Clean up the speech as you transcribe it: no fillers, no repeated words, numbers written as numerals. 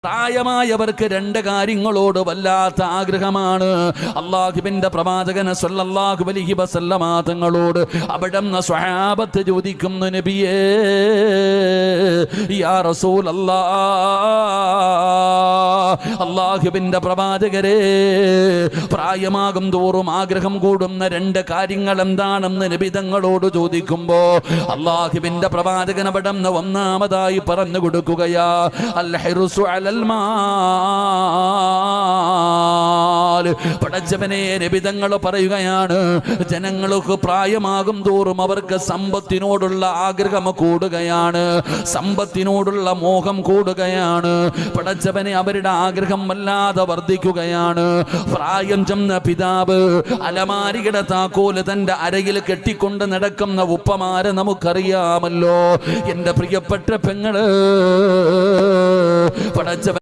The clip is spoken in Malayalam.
പ്രായമായവർക്ക് രണ്ട് കാര്യങ്ങളോട് വല്ലാത്ത ആഗ്രഹമാണ്. അല്ലാഹുവിന്റെ പ്രവാചകൻ സല്ലല്ലാഹു അലൈഹി വസല്ലമ തങ്ങളോട് അവിടുന്ന് സ്വഹാബത്ത് ചോദിക്കുന്നു, നബിയേ യാ റസൂലല്ലാഹ്, അല്ലാഹുവിന്റെ പ്രവാചകരെ, പ്രായമാകും തോറും ആഗ്രഹം കൂടുന്ന രണ്ട് കാര്യങ്ങൾ എന്താണെന്ന് നബി തങ്ങളോട് ചോദിക്കുമ്പോ അല്ലാഹുവിന്റെ പ്രവാചകൻ അവിടുന്ന് ഒന്നാമതായി പറഞ്ഞു കൊടുക്കുകയാ, അൽ ഹിർസു അലൽ മാൽ. പടച്ചവനെ, നബി തങ്ങൾ പറയുകയാണ്, ജനങ്ങൾക്ക് പ്രായമാകും തോറും അവർക്ക് സമ്പത്തിനോടുള്ള ആഗ്രഹം കൂടുകയാണ്, സമ്പത്തിനോടുള്ള മോഹം കൂടുകയാണ്. പടച്ചവനെ, അവരുടെ ആഗ്രഹം വല്ലാതെ വർദ്ധിക്കുകയാണ്. പ്രായം ചെന്ന പിതാവ് അലമാരിയുടെ താക്കോല് തന്റെ അരയിൽ കെട്ടിക്കൊണ്ട് നടക്കുന്ന ഉപ്പമാരെ നമുക്കറിയാമല്ലോ. എന്റെ പ്രിയപ്പെട്ട പെങ്ങള്, പടച്ചവൻ